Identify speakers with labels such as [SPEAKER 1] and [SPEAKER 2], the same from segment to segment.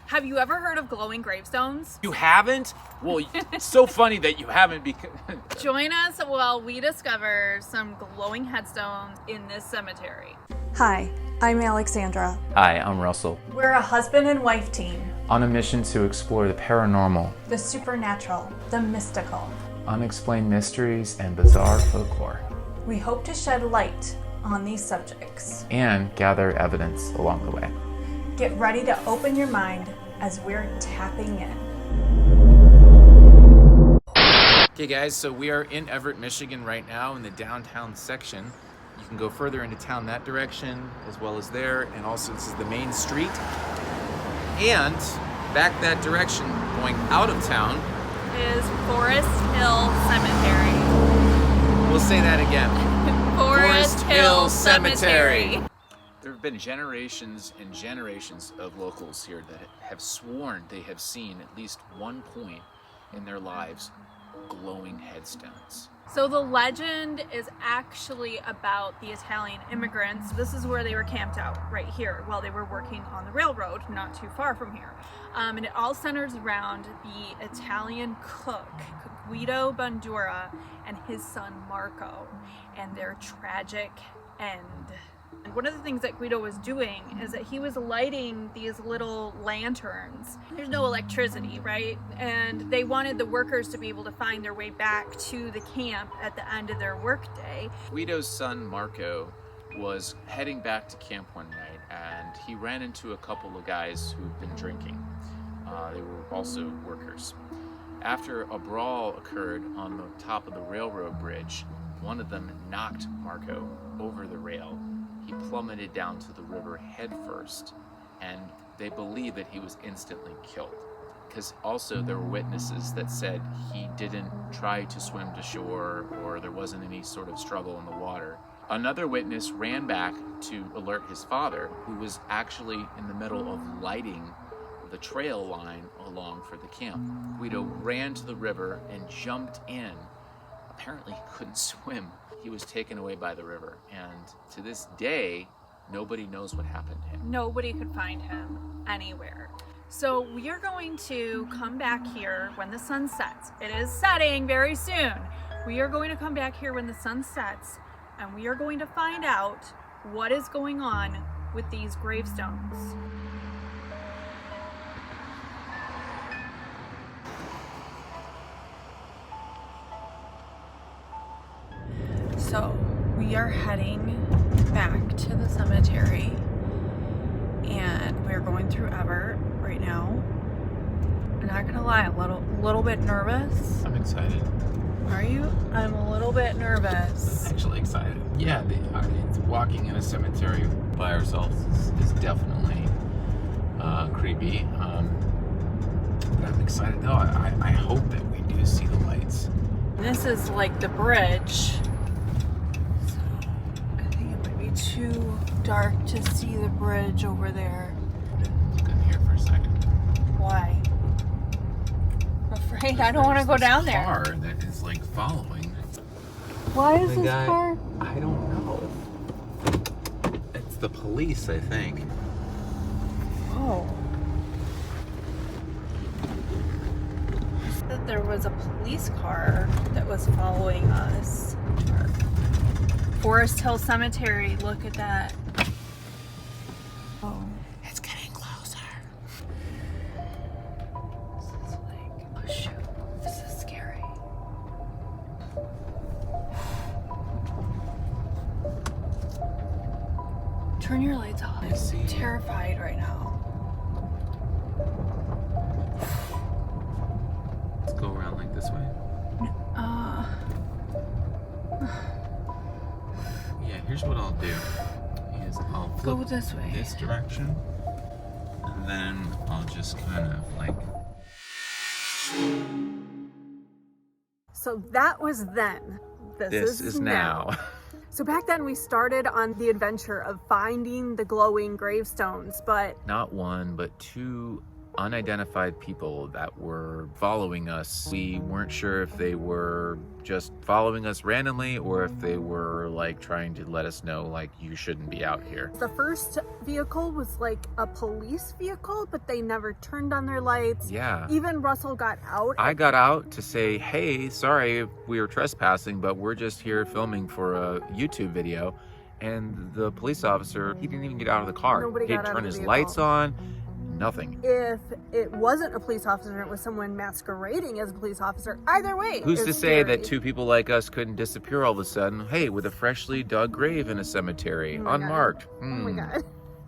[SPEAKER 1] Have you ever heard of glowing gravestones?
[SPEAKER 2] You haven't? Well, it's so funny that you haven't because...
[SPEAKER 1] Join us while we discover some glowing headstones in this cemetery.
[SPEAKER 3] Hi, I'm Alexandra.
[SPEAKER 4] Hi, I'm Russell.
[SPEAKER 3] We're a husband and wife team.
[SPEAKER 4] On a mission to explore the paranormal,
[SPEAKER 3] The supernatural, the mystical.
[SPEAKER 4] unexplained mysteries, and bizarre folklore,
[SPEAKER 3] We hope to shed light on these subjects.
[SPEAKER 4] and gather evidence along the way.
[SPEAKER 3] Get ready to open your mind as we're tapping in.
[SPEAKER 2] Okay guys, so we are in Evart, Michigan right now in the downtown section. You can go further into town that direction as well as there, and also this is the main street. And back that direction, going out of town,
[SPEAKER 1] Is Forest Hill Cemetery.
[SPEAKER 2] we'll say that again.
[SPEAKER 1] Forest Hill Cemetery.
[SPEAKER 2] There have been generations and generations of locals here that have sworn they have seen at least one point in their lives glowing headstones.
[SPEAKER 1] So the legend is actually about the Italian immigrants. This is where they were camped out, right here, while they were working on the railroad, not too far from here. And it all centers around the Italian cook, Guido Bandura, and his son Marco, and their tragic end. And one of the things that Guido was doing is that he was lighting these little lanterns. There's no electricity, right? And they wanted the workers to be able to find their way back to the camp at the end of their workday.
[SPEAKER 2] Guido's son Marco was heading back to camp one night, and he ran into a couple of guys who'd been drinking. They were also workers. After a brawl occurred on the top of the railroad bridge, one of them knocked Marco over the rail. He plummeted down to the river head first, and they believe that he was instantly killed. Because also there were witnesses that said he didn't try to swim to shore, or there wasn't any sort of struggle in the water. Another witness ran back to alert his father, who was actually in the middle of lighting the trail line along for the camp. Guido ran to the river and jumped in. Apparently he couldn't swim. He was taken away by the river, and to this day, nobody knows what happened to him.
[SPEAKER 1] Nobody could find him anywhere. So we are going to come back here when the sun sets. It is setting very soon. We are going to come back here when the sun sets, and we are going to find out what is going on with these gravestones. So we are heading back to the cemetery, and we're going through Evart right now. I'm not gonna lie, a little bit nervous.
[SPEAKER 4] I'm excited.
[SPEAKER 1] Are you? I'm a little bit nervous.
[SPEAKER 4] Actually excited. Yeah, walking in a cemetery by ourselves is definitely creepy. But I'm excited. No, I hope that we do see the lights.
[SPEAKER 1] This is like the bridge. Too dark to see the bridge over there.
[SPEAKER 4] Look in here for a second.
[SPEAKER 1] Why? I'm afraid I don't want to go down there.
[SPEAKER 4] Car that is like following.
[SPEAKER 1] Why is
[SPEAKER 4] The
[SPEAKER 1] this
[SPEAKER 4] guy-
[SPEAKER 1] car?
[SPEAKER 4] I don't know. It's the police, I think.
[SPEAKER 1] Oh. That there was a police car that was following us. Forest Hill Cemetery, look at that. Oh.
[SPEAKER 2] It's getting closer.
[SPEAKER 1] This is like, oh shoot, this is scary. Turn your lights off.
[SPEAKER 4] I see.
[SPEAKER 1] I'm terrified right now.
[SPEAKER 4] Let's go around like this way. Yeah, here's what I'll do. Is I'll flip
[SPEAKER 1] Go this way.
[SPEAKER 4] this direction, and then I'll just kind of like.
[SPEAKER 3] So that was then.
[SPEAKER 4] This is now.
[SPEAKER 3] So back then we started on the adventure of finding the glowing gravestones, but
[SPEAKER 2] Not one, but two
[SPEAKER 4] unidentified people that were following us. We weren't sure if they were just following us randomly or if they were like trying to let us know like you shouldn't be out here.
[SPEAKER 1] The first vehicle was like a police vehicle, but they never turned on their lights.
[SPEAKER 4] Yeah.
[SPEAKER 1] Even Russell got out.
[SPEAKER 4] I got out to say, hey, sorry we were trespassing, but we're just here filming for a YouTube video. And the police officer, he didn't even get out of the car.
[SPEAKER 1] Nobody
[SPEAKER 4] He'd
[SPEAKER 1] got out
[SPEAKER 4] turn
[SPEAKER 1] of the
[SPEAKER 4] his
[SPEAKER 1] vehicle.
[SPEAKER 4] lights on, nothing.
[SPEAKER 1] If it wasn't a police officer and it was someone masquerading as a police officer, either way.
[SPEAKER 4] Who's
[SPEAKER 1] it's
[SPEAKER 4] to say
[SPEAKER 1] scary.
[SPEAKER 4] that two people like us couldn't disappear all of a sudden? Hey, with a freshly dug grave in a cemetery,
[SPEAKER 1] Oh my God.
[SPEAKER 4] unmarked.
[SPEAKER 1] Oh my God.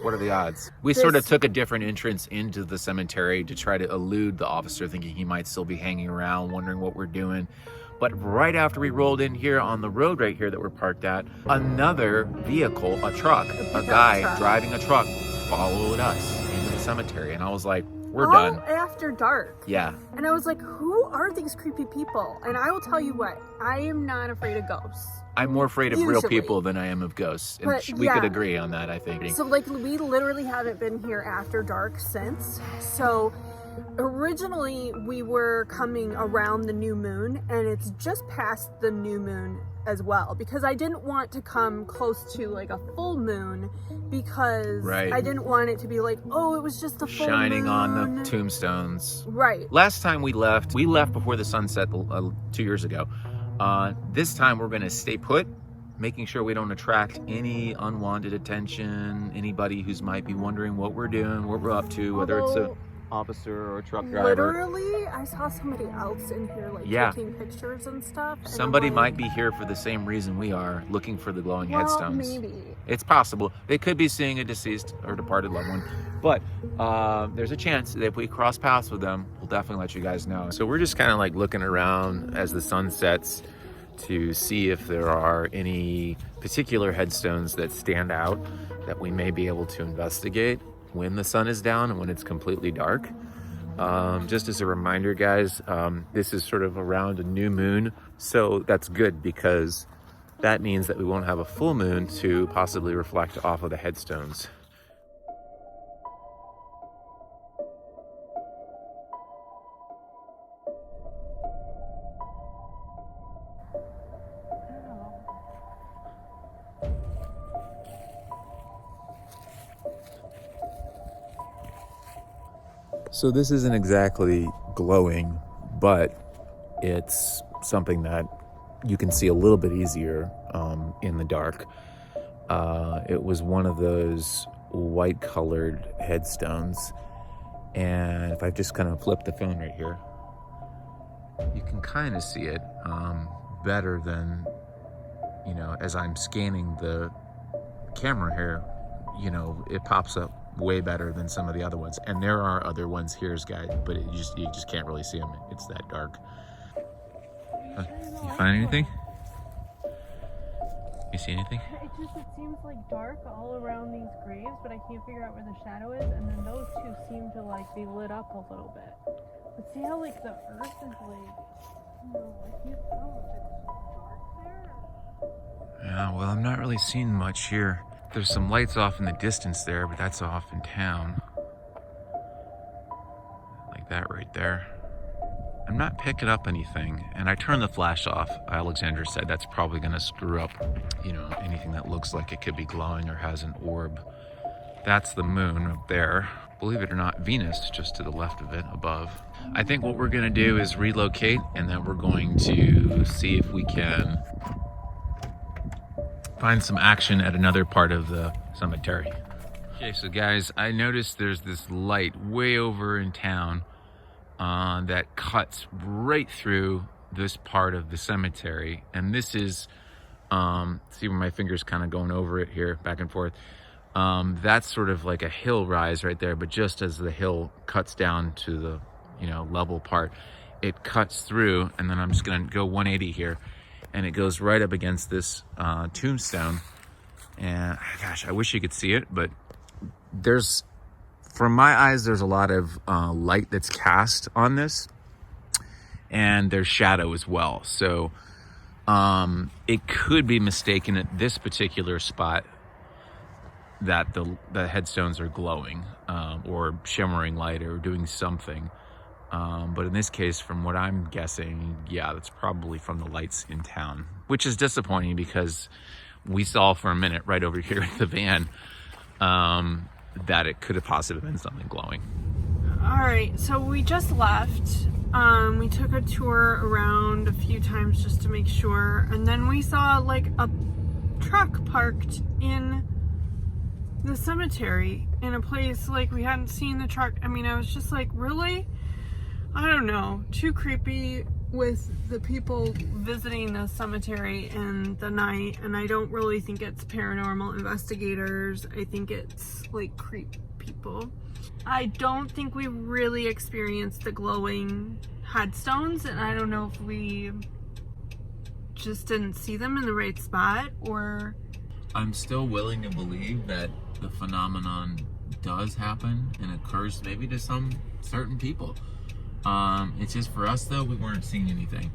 [SPEAKER 4] What are the odds? We sort of took a different entrance into the cemetery to try to elude the officer, thinking he might still be hanging around, wondering what we're doing. But right after we rolled in here on the road right here that we're parked at, another vehicle, a truck, a guy driving a truck, followed us into the cemetery. And I was like, we're done.
[SPEAKER 1] After dark.
[SPEAKER 4] Yeah.
[SPEAKER 1] And I was like, who are these creepy people? And I will tell you what, I am not afraid of ghosts.
[SPEAKER 4] I'm more afraid of real
[SPEAKER 1] Usually.
[SPEAKER 4] people than I am of ghosts. And
[SPEAKER 1] But,
[SPEAKER 4] we could
[SPEAKER 1] yeah.
[SPEAKER 4] agree on that, I think.
[SPEAKER 1] So like we literally haven't been here after dark since. So originally we were coming around the new moon, and it's just past the new moon as well, because I didn't want to come close to like a full moon, because
[SPEAKER 4] Right.
[SPEAKER 1] I didn't want it to be like, oh, it was just a full
[SPEAKER 4] Shining
[SPEAKER 1] moon.
[SPEAKER 4] on the tombstones.
[SPEAKER 1] Right.
[SPEAKER 4] Last time we left before the sun set 2 years ago. This time we're gonna stay put, making sure we don't attract any unwanted attention, anybody who's might be wondering what we're doing, what we're up to, whether it's an
[SPEAKER 1] Although,
[SPEAKER 4] officer or a truck driver.
[SPEAKER 1] literally, I saw somebody else in here like
[SPEAKER 4] Yeah.
[SPEAKER 1] taking pictures and stuff. And I'm
[SPEAKER 4] Somebody
[SPEAKER 1] like,
[SPEAKER 4] might be here for the same reason we are, looking for the glowing
[SPEAKER 1] well,
[SPEAKER 4] headstones.
[SPEAKER 1] maybe.
[SPEAKER 4] It's possible. They could be seeing a deceased or departed loved one. But there's a chance that if we cross paths with them, we'll definitely let you guys know. So we're just kind of like looking around as the sun sets to see if there are any particular headstones that stand out that we may be able to investigate when the sun is down and when it's completely dark. Just as a reminder, guys, this is sort of around a new moon. So that's good, because that means that we won't have a full moon to possibly reflect off of the headstones. So this isn't exactly glowing, but it's something that you can see a little bit easier in the dark. It was one of those white colored headstones. And if I just kind of flip the phone right here, you can kind of see it better than, you know, as I'm scanning the camera here, you know, it pops up way better than some of the other ones. And there are other ones here, guys, but you just can't really see them. It's that dark. You find anything? You see anything?
[SPEAKER 1] It seems like dark all around these graves, but I can't figure out where the shadow is. And then those two seem to like be lit up a little bit. But see how like the earth is like, you know, I can't tell if it's dark there.
[SPEAKER 4] Yeah, well, I'm not really seeing much here. There's some lights off in the distance there, but that's off in town. Like that right there. I'm not picking up anything, and I turned the flash off. Alexandra said that's probably gonna screw up, you know, anything that looks like it could be glowing or has an orb. That's the moon up there. Believe it or not, Venus just to the left of it, above. I think what we're gonna do is relocate, and then we're going to see if we can find some action at another part of the cemetery. Okay, so guys, I noticed there's this light way over in town that cuts right through this part of the cemetery. And this is, see where my finger's kind of going over it here, back and forth. That's sort of like a hill rise right there, but just as the hill cuts down to the, you know, level part, it cuts through, and then I'm just gonna go 180 here, and it goes right up against this tombstone. And gosh, I wish you could see it, but there's, from my eyes, there's a lot of light that's cast on this, and there's shadow as well. So it could be mistaken at this particular spot that the headstones are glowing or shimmering light or doing something. But in this case, from what I'm guessing, yeah, that's probably from the lights in town, which is disappointing because we saw for a minute right over here in the van that it could have possibly been something glowing.
[SPEAKER 5] All right, so we just left. We took a tour around a few times just to make sure, and then we saw like a truck parked in the cemetery in a place like we hadn't seen the truck. I mean, I was just like, really? I don't know, too creepy with the people visiting the cemetery in the night, and I don't really think it's paranormal investigators. I think it's like creep people. I don't think we really experienced the glowing headstones, and I don't know if we just didn't see them in the right spot, or...
[SPEAKER 4] I'm still willing to believe that the phenomenon does happen and occurs maybe to some certain people. It's just for us though, we weren't seeing anything.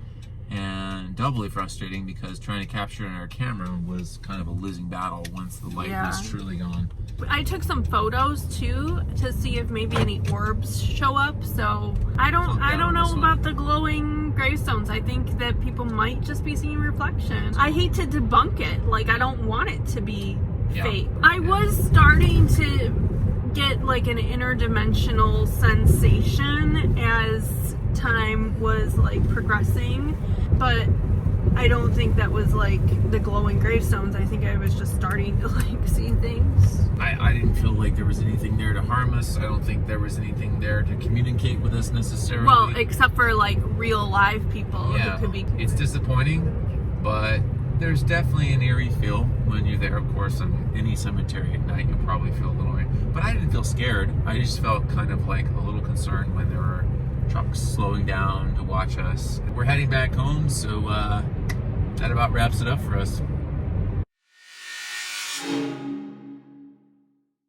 [SPEAKER 4] And doubly frustrating because trying to capture it on our camera was kind of a losing battle once the light was truly gone.
[SPEAKER 5] I took some photos too to see if maybe any orbs show up. So I don't know about the glowing gravestones. I think that people might just be seeing reflections. I hate to debunk it. Like, I don't want it to be fake. I was starting to get like an interdimensional sensation as time was like progressing, but I don't think that was like the glowing gravestones. I think I was just starting to like see things.
[SPEAKER 4] I didn't feel like there was anything there to harm us. I don't think there was anything there to communicate with us necessarily.
[SPEAKER 5] Well, except for like real live people who could be.
[SPEAKER 4] It's disappointing, but there's definitely an eerie feel when you're there. Of course, in any cemetery at night, you'll probably feel a little eerie. But I didn't feel scared. I just felt kind of like a little concerned when there were trucks slowing down to watch us. We're heading back home, so that about wraps it up for us.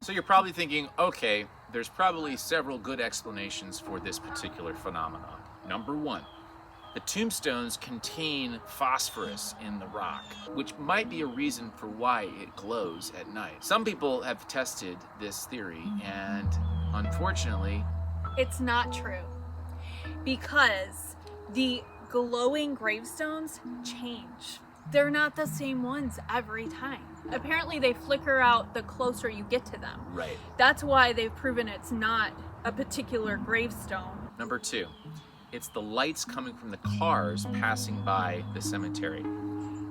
[SPEAKER 2] So you're probably thinking, okay, there's probably several good explanations for this particular phenomenon. Number one, the tombstones contain phosphorus in the rock, which might be a reason for why it glows at night. Some people have tested this theory, and unfortunately,
[SPEAKER 1] It's not true, because the glowing gravestones change. They're not the same ones every time. Apparently they flicker out the closer you get to them.
[SPEAKER 2] right.
[SPEAKER 1] That's why they've proven it's not a particular gravestone.
[SPEAKER 2] Number two, it's the lights coming from the cars passing by the cemetery.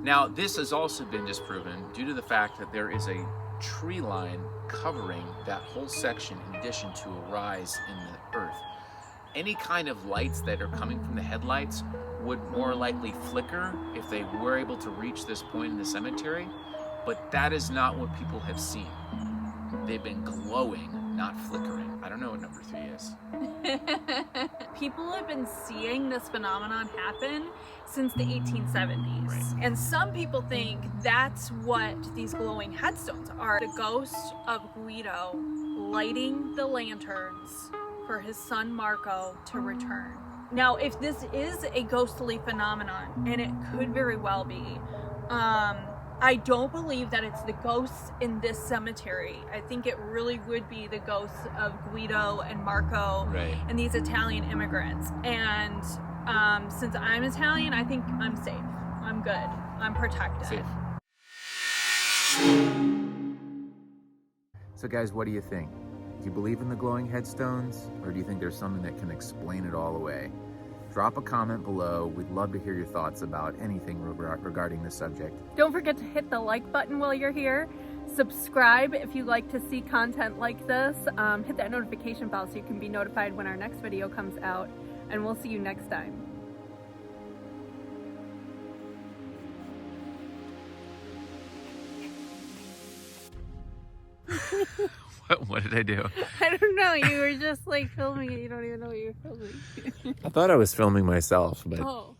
[SPEAKER 2] Now, this has also been disproven due to the fact that there is a tree line covering that whole section in addition to a rise in the earth. Any kind of lights that are coming from the headlights would more likely flicker if they were able to reach this point in the cemetery, but that is not what people have seen. They've been glowing, not flickering. I don't know what number 3 is.
[SPEAKER 1] People have been seeing this phenomenon happen since the 1870s.
[SPEAKER 2] Right.
[SPEAKER 1] And some people think that's what these glowing headstones are. The ghost of Guido lighting the lanterns for his son Marco to return. Now, if this is a ghostly phenomenon, and it could very well be, I don't believe that it's the ghosts in this cemetery. I think it really would be the ghosts of Guido and Marco and these Italian immigrants. And since I'm Italian, I think I'm safe. I'm good. I'm protected.
[SPEAKER 2] Safe.
[SPEAKER 6] So guys, what do you think? Do you believe in the glowing headstones, or do you think there's something that can explain it all away? Drop a comment below. We'd love to hear your thoughts about anything regarding this subject.
[SPEAKER 5] Don't forget to hit the like button while you're here. Subscribe if you like to see content like this. Hit that notification bell so you can be notified when our next video comes out. And we'll see you next time.
[SPEAKER 4] What did I do?
[SPEAKER 5] I don't know. You were just like filming it. You don't even know what you were filming.
[SPEAKER 6] I thought I was filming myself, but
[SPEAKER 5] Oh.